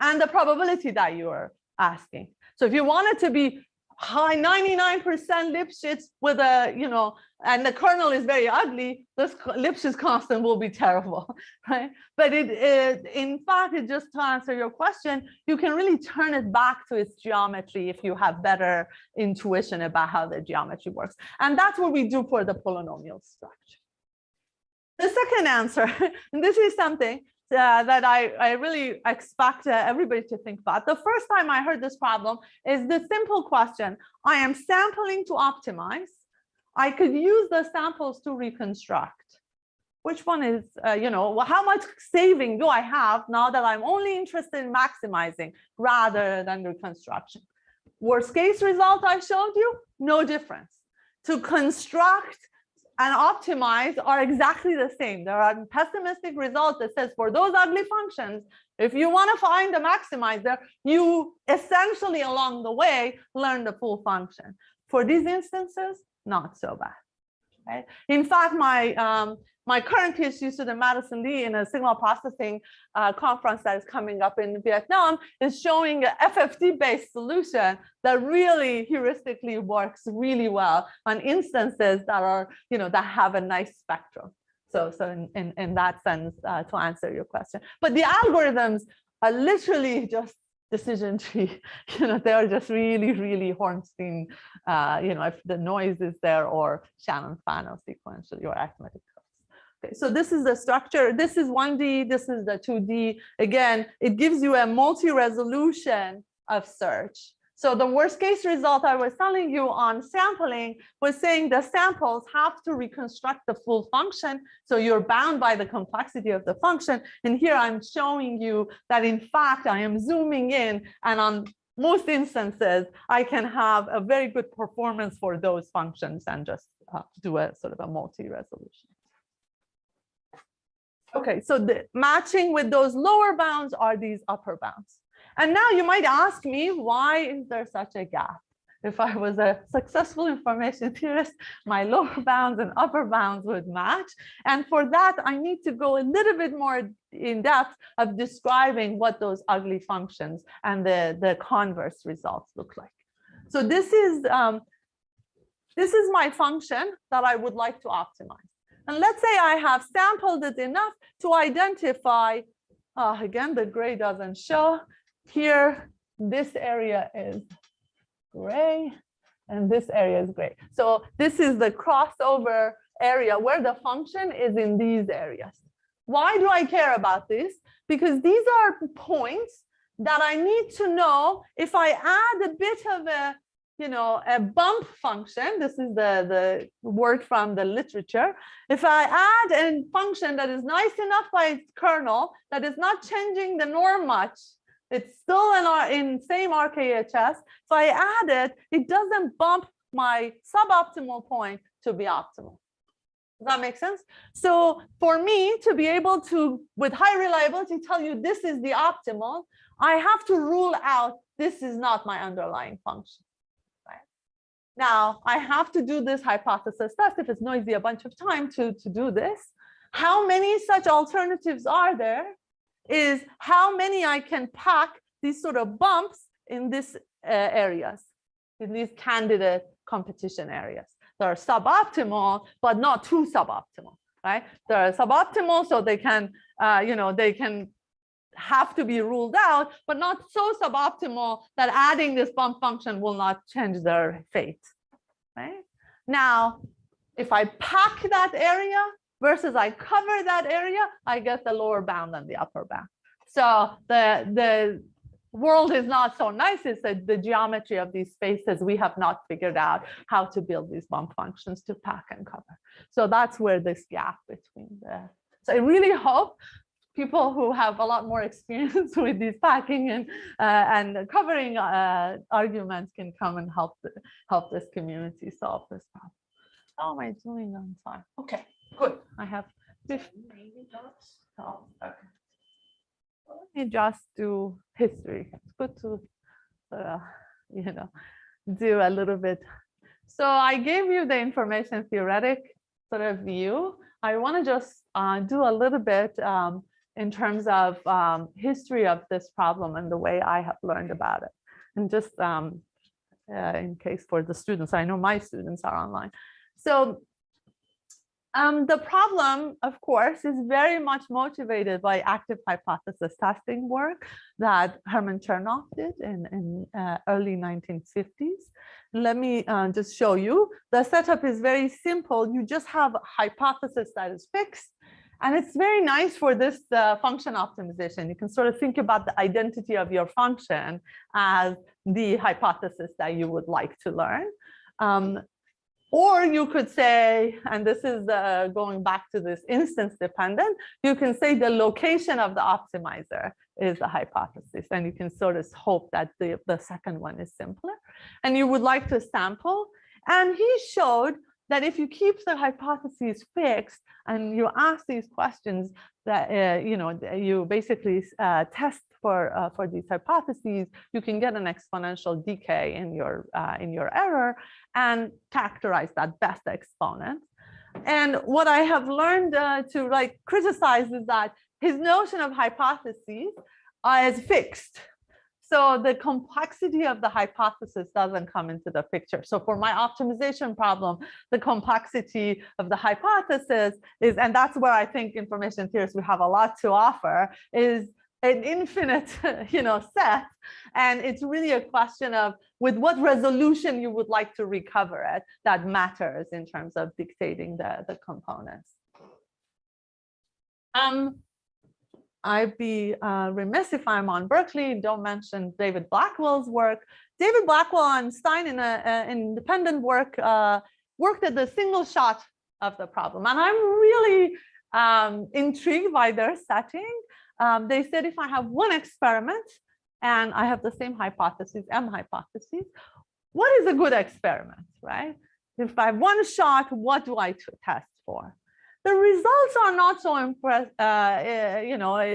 and the probability that you are asking. So if you want it to be high 99% Lipschitz with a, and the kernel is very ugly, this Lipschitz constant will be terrible, right? But in fact, just to answer your question, you can really turn it back to its geometry if you have better intuition about how the geometry works. And that's what we do for the polynomial structure. The second answer, and this is something that I really expect everybody to think about. The first time I heard this problem is the simple question: I am sampling to optimize. I could use the samples to reconstruct. Which one is, how much saving do I have now that I'm only interested in maximizing rather than reconstruction? Worst case result I showed you, no difference. To construct and optimize are exactly the same. There are pessimistic results that says for those ugly functions, if you want to find the maximizer, you essentially along the way learn the full function. For these instances, not so bad. Right? In fact, my current PhD student, Madison Lee, in a signal processing conference that is coming up in Vietnam, is showing an FFT-based solution that really heuristically works really well on instances that are, that have a nice spectrum. So in that sense, to answer your question. But the algorithms are literally just decision tree. They are just really, really Hornstein, if the noise is there, or Shannon-Fano sequential, your arithmetic. Okay, so this is the structure. This is 1D, this is the 2D. Again, it gives you a multi-resolution of search. So the worst case result I was telling you on sampling was saying the samples have to reconstruct the full function. So you're bound by the complexity of the function. And here I'm showing you that in fact, I am zooming in, and on most instances, I can have a very good performance for those functions and just do a sort of a multi-resolution. Okay, so the matching with those lower bounds are these upper bounds. And now you might ask me, why is there such a gap? If I was a successful information theorist, my lower bounds and upper bounds would match. And for that, I need to go a little bit more in depth of describing what those ugly functions and the converse results look like. So this is my function that I would like to optimize. And let's say I have sampled it enough to identify, again, the gray doesn't show. Here, this area is gray, and this area is gray. So this is the crossover area where the function is in these areas. Why do I care about this? Because these are points that I need to know if I add a bit of a bump function. This is the word from the literature. If I add a function that is nice enough by its kernel, that is not changing the norm much, it's still in same RKHS. If I add it, it doesn't bump my suboptimal point to be optimal. Does that make sense? So for me to be able to, with high reliability, tell you this is the optimal, I have to rule out this is not my underlying function. Right? Now, I have to do this hypothesis test if it's noisy a bunch of time to do this. How many such alternatives are there? Is how many I can pack these sort of bumps in these areas, in these candidate competition areas. They're suboptimal, but not too suboptimal, right? They're suboptimal, so they can, they can have to be ruled out, but not so suboptimal that adding this bump function will not change their fate, right? Now, if I pack that area, versus I cover that area, I get the lower bound and the upper bound. So the world is not so nice. It's the geometry of these spaces. We have not figured out how to build these bump functions to pack and cover. So that's where this gap between so I really hope people who have a lot more experience with these packing and covering arguments can come and help this community solve this problem. How am I doing on time? Okay. Good. I have 15 minutes. Oh, okay. Let me just do history. It's good to, do a little bit. So I gave you the information theoretic sort of view. I want to just do a little bit in terms of history of this problem and the way I have learned about it. And just in case for the students, I know my students are online. So the problem, of course, is very much motivated by active hypothesis testing work that Hermann Chernoff did in early 1950s. Let me just show you. The setup is very simple. You just have a hypothesis that is fixed. And it's very nice for this function optimization. You can sort of think about the identity of your function as the hypothesis that you would like to learn. Or you could say, and this is going back to this instance dependent, you can say the location of the optimizer is the hypothesis. And you can sort of hope that the second one is simpler. And you would like to sample. And he showed that if you keep the hypotheses fixed and you ask these questions, that you basically test for these hypotheses, you can get an exponential decay in your error and characterize that best exponent. And what I have learned to like criticize is that his notion of hypotheses is fixed. So the complexity of the hypothesis doesn't come into the picture. So for my optimization problem, the complexity of the hypothesis is, and that's where I think information theorists, we have a lot to offer, is an infinite, set. And it's really a question of with what resolution you would like to recover it that matters in terms of dictating the components. I'd be remiss if I'm on Berkeley and don't mention David Blackwell's work. David Blackwell and Stein in an independent work worked at the single shot of the problem. And I'm really intrigued by their setting. They said if I have one experiment and I have the same hypothesis, M hypothesis, what is a good experiment, right? If I have one shot, what do I test for? The results are not so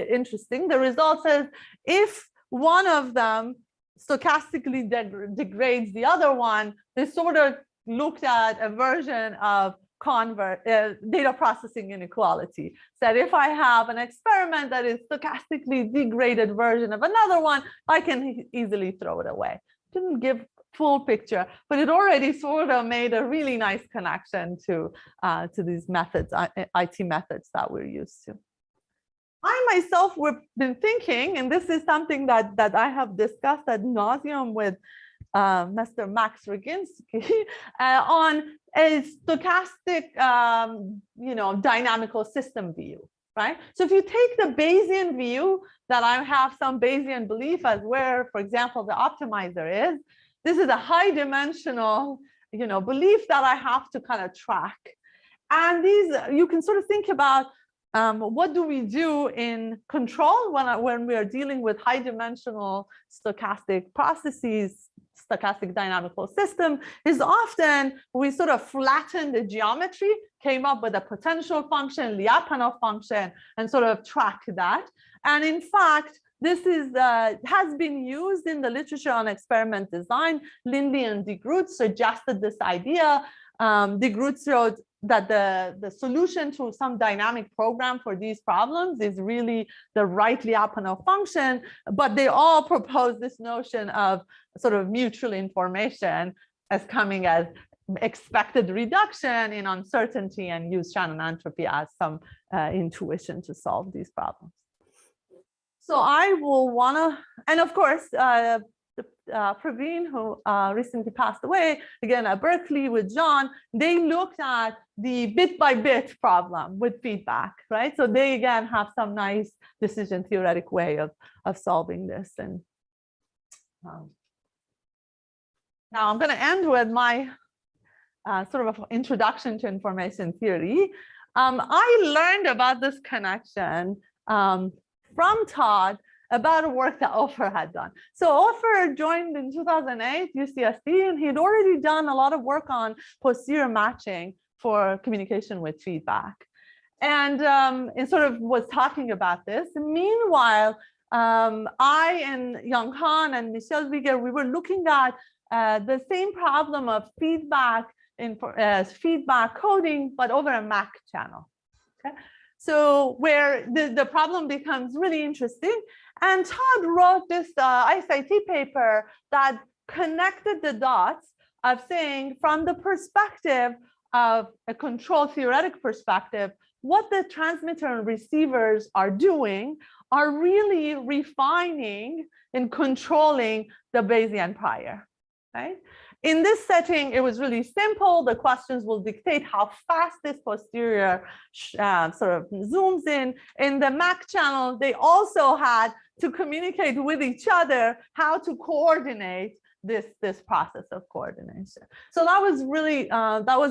interesting. The result says if one of them stochastically degrades the other one, they sort of looked at a version of data processing inequality. Said if I have an experiment that is stochastically degraded version of another one, I can easily throw it away. Didn't give full picture, but it already sort of made a really nice connection to these methods, IT methods that we're used to. I myself have been thinking, and this is something that I have discussed ad nauseum with Mr. Max Roginski on a stochastic, dynamical system view, right? So if you take the Bayesian view that I have some Bayesian belief as where, for example, the optimizer is, this is a high dimensional, belief that I have to kind of track. And these, you can sort of think about what do we do in control when we are dealing with high dimensional stochastic processes, stochastic dynamical system, is often we sort of flatten the geometry, came up with a potential function, Lyapunov function, and sort of track that. And in fact, this is has been used in the literature on experiment design. Lindley and de Groot suggested this idea. De Groot showed that the solution to some dynamic program for these problems is really the right Lyapunov function, but they all propose this notion of sort of mutual information as coming as expected reduction in uncertainty and use Shannon entropy as some intuition to solve these problems. So I will wanna, and of course, Praveen, who recently passed away, again at Berkeley with John, they looked at the bit-by-bit problem with feedback, right? So they again have some nice decision theoretic way of solving this. And now I'm going to end with my sort of introduction to information theory. I learned about this connection from Todd about a work that Ofer had done. So Ofer joined in 2008 UCSD, and he had already done a lot of work on posterior matching for communication with feedback. And it sort of was talking about this. Meanwhile, I and Young Han and Michel Wieger, we were looking at the same problem of feedback feedback coding, but over a MAC channel. Okay? So where the problem becomes really interesting. And Todd wrote this ISIT paper that connected the dots of saying from the perspective of a control theoretic perspective, what the transmitter and receivers are doing are really refining and controlling the Bayesian prior, right? In this setting, it was really simple. The questions will dictate how fast this posterior sort of zooms in. In the MAC channel, they also had to communicate with each other how to coordinate this process of coordination. So that was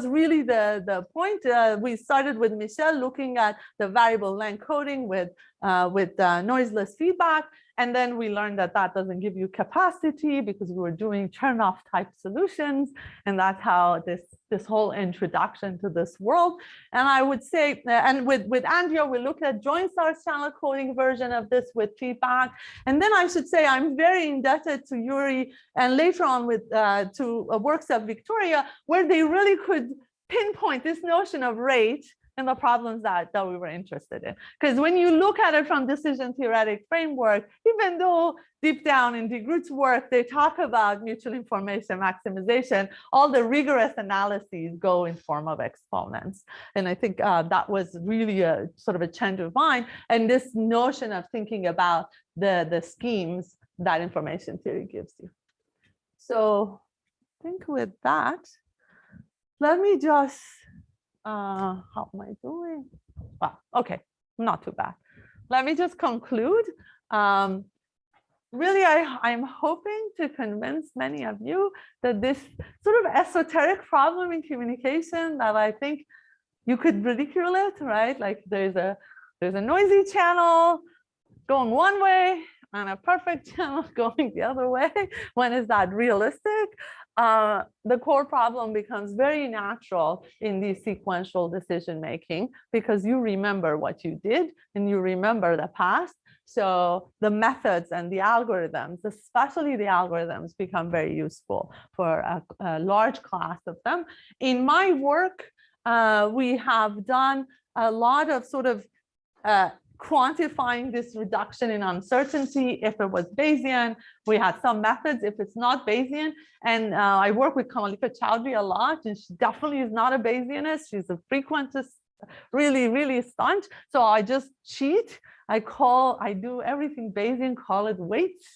really the point. We started with Michel looking at the variable length coding with noiseless feedback. And then we learned that that doesn't give you capacity because we were doing Chernoff type solutions. And that's how this whole introduction to this world. And I would say, and with Andrea, we looked at joint source channel coding version of this with feedback. And then I should say, I'm very indebted to Yuri and later on with to works of Victoria, where they really could pinpoint this notion of rate in the problems that we were interested in. Because when you look at it from decision theoretic framework, even though deep down in DeGroote's work, they talk about mutual information maximization, all the rigorous analyses go in form of exponents. And I think that was really a sort of a change of mind. And this notion of thinking about the schemes that information theory gives you. So I think with that, let me just, how am I doing? Wow, okay, not too bad. Let me just conclude. Really, I'm hoping to convince many of you that this sort of esoteric problem in communication that I think you could ridicule it, right? Like there's a noisy channel going one way and a perfect channel going the other way. When is that realistic? The core problem becomes very natural in the sequential decision making because you remember what you did and you remember the past. So the methods and the algorithms, especially the algorithms, become very useful for a large class of them. In my work, we have done a lot of sort of quantifying this reduction in uncertainty. If it was Bayesian, we had some methods. If it's not Bayesian, and I work with Kamalika Chowdhury a lot, and she definitely is not a Bayesianist. She's a frequentist, really staunch. So I just cheat. I do everything Bayesian, call it weights.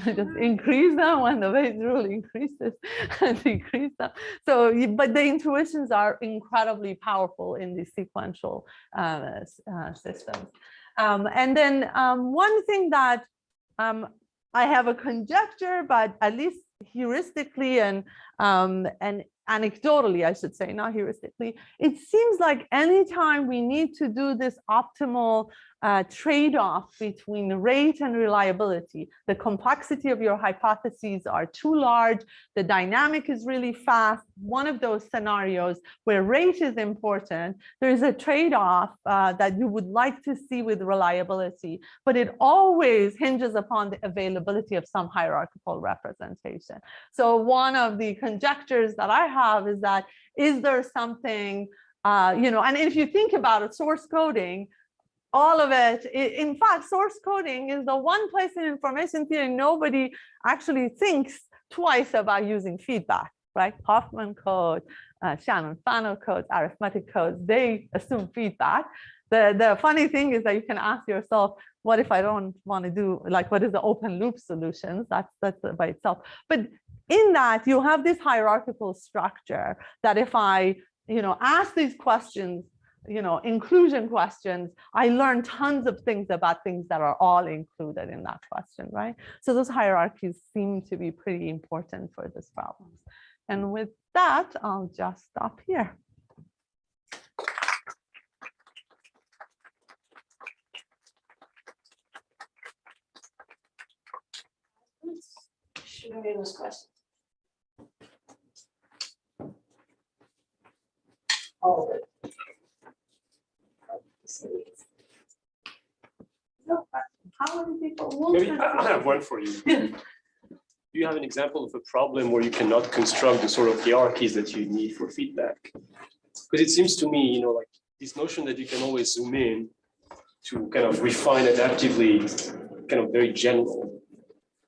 I just increase them when the Bayes rule increases and decrease them. So, but the intuitions are incredibly powerful in the sequential systems. And then one thing that I have a conjecture, but at least heuristically and anecdotally, I should say, not heuristically, it seems like anytime we need to do this optimal trade-off between rate and reliability, the complexity of your hypotheses are too large, the dynamic is really fast, one of those scenarios where rate is important, there is a trade-off that you would like to see with reliability, but it always hinges upon the availability of some hierarchical representation. So one of the conjectures that I have is that, is there something, and if you think about it, source coding, all of it, in fact, source coding is the one place in information theory nobody actually thinks twice about using feedback, right? Hoffman code, Shannon-Fano codes, arithmetic codes, they assume feedback. The funny thing is that you can ask yourself, what if I don't want to do, like, what is the open loop solutions? That's by itself. But in that, you have this hierarchical structure that if I, ask these questions, inclusion questions, I learn tons of things about things that are all included in that question, right? So those hierarchies seem to be pretty important for this problem. And with that, I'll just stop here. Shoot me those questions. All of it. How many people will Maybe I have one for you. Do you have an example of a problem where you cannot construct the sort of hierarchies that you need for feedback? Because it seems to me, like this notion that you can always zoom in to kind of refine adaptively, kind of very general.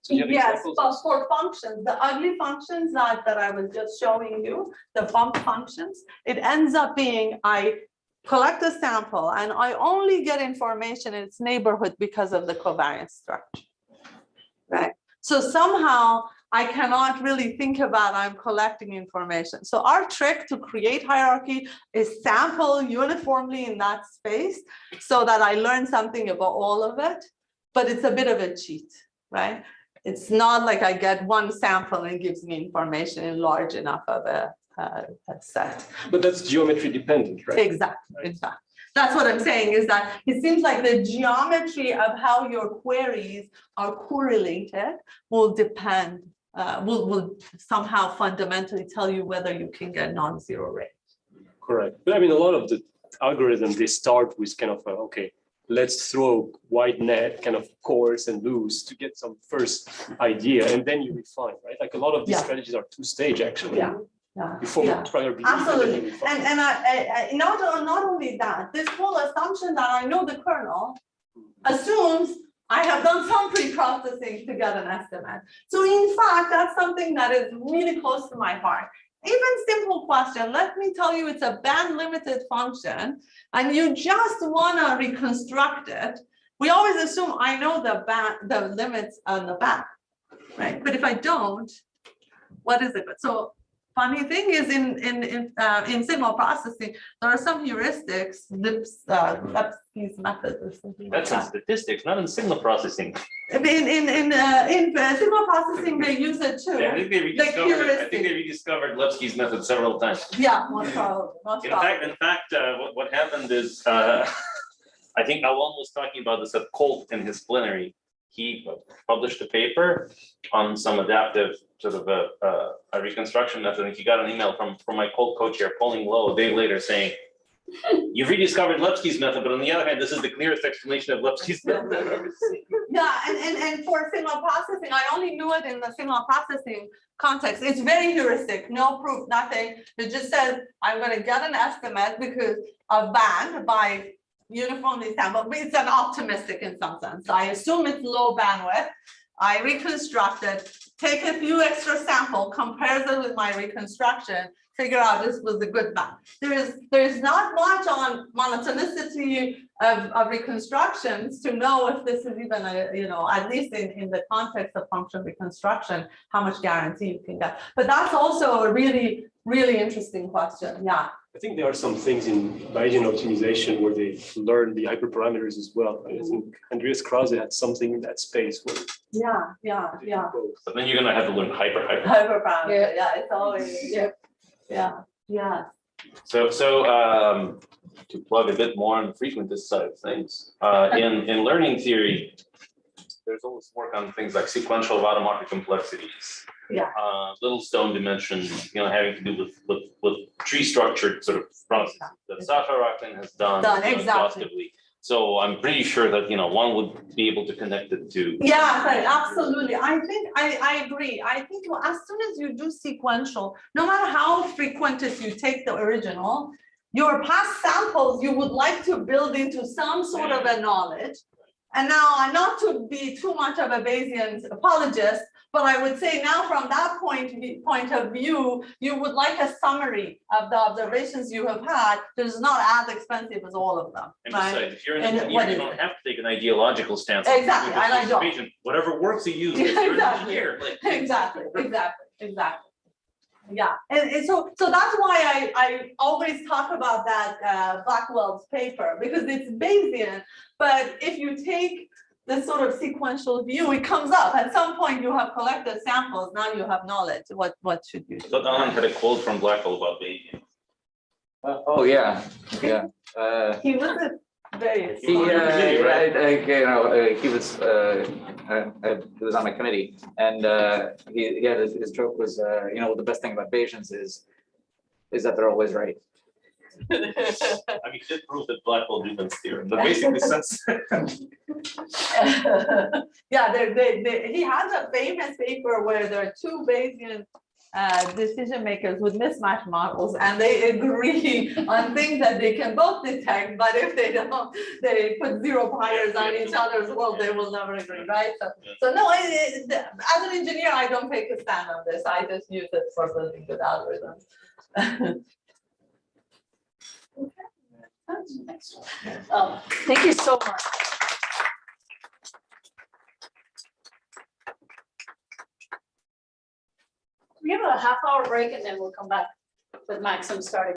So you have yes, examples but for functions, the ugly functions that I was just showing you, the bump functions, it ends up being I collect a sample and I only get information in its neighborhood because of the covariance structure, right? So somehow I cannot really think about I'm collecting information. So our trick to create hierarchy is sample uniformly in that space so that I learn something about all of it, but it's a bit of a cheat, right? It's not like I get one sample and it gives me information in large enough of a set. But that's geometry dependent, right? Exactly. That's what I'm saying is that it seems like the geometry of how your queries are correlated will depend, will somehow fundamentally tell you whether you can get non-zero rate. Correct. But I mean, a lot of the algorithms, they start with kind of, okay, let's throw wide net, kind of coarse and loose to get some first idea, and then you refine, right? Like a lot of these strategies are two-stage actually. Yeah. Yeah. Before Yeah. prior belief. Absolutely. And I not only that, this whole assumption that I know the kernel assumes I have done some pre-processing to get an estimate. So in fact, that's something that is really close to my heart. Even simple question, let me tell you, it's a band limited function and you just want to reconstruct it. We always assume I know the limits on the band, right? But if I don't, what is it? So funny thing is in signal processing, there are some heuristics, Lipsky's method or something like That's in that. statistics, not in signal processing. In signal processing, they use it too. Yeah, I think they rediscovered it. I think heuristic. they rediscovered Lipsky's method several times. Yeah, most probably. In fact, what happened is, I think Alon was talking about this at Colt in his plenary. He published a paper on some adaptive sort of a reconstruction method, and he got an email from my Colt co-chair, Pauline Lowe, a day later saying, "You've rediscovered Lipsky's method, but on the other hand, this is the clearest explanation of Lipsky's method I've ever seen." Yeah, and for signal processing, I only knew it in the signal processing context. It's very heuristic, no proof, nothing. It just says, I'm going to get an estimate because of band by uniformly sampled, but it's an optimistic in some sense. I assume it's low bandwidth. I reconstruct it, take a few extra sample, compare it with my reconstruction, figure out this was a good band. There's not much on monotonicity of reconstructions to know if this is even at least in the context of function reconstruction, how much guarantee you can get. But that's also a really, really interesting question. Yeah. I think there are some things in Bayesian optimization where they learn the hyperparameters as well. I think Andreas Krause had something in that space where Yeah. But then you're gonna have to learn hyper. Hyperparameter. Yeah, it's always yeah. So to plug a bit more on the frequentist side of things, in learning theory, there's always work on things like sequential automorphic complexities. Yeah. Little stone dimensions, having to do with tree structured sort of processes that Sasha Rocklin has done Exactly. exhaustively. So I'm pretty sure that one would be able to connect it to. Yeah, absolutely. I think I agree. I think as soon as you do sequential, no matter how frequentist you take the original, your past samples you would like to build into some sort of a knowledge. And now, not to be too much of a Bayesian apologist, but I would say now from that point of view, you would like a summary of the observations you have had that is not as expensive as all of them. And right? besides, if you're an And engineer, what you is don't it? have to take an ideological stance. Exactly, and I don't. Whatever works you use, Yeah, you're an exactly. engineer. Exactly. Yeah, and so that's why I always talk about that Blackwell's paper, because it's Bayesian, but if you take this sort of sequential view, it comes up at some point. You have collected samples, now you have knowledge. What should you do? But Alan had a quote from Blackwell about Bayesian. Oh, yeah. He was a very He was on my committee, and he had his joke was, the best thing about Bayesians is that they're always right. I mean, he did prove that Blackwell Newton's theorem, but basically since. Yeah, he has a famous paper where there are two Bayesian decision makers with mismatch models, and they agree on things that they can both detect, but if they don't, they put zero priors on each other's world, they will never agree, right? So no, as an engineer, I don't take a stand on this. I just use it for building good algorithms. Thank you so much. We have a half-hour break and then we'll come back with Maxim starting.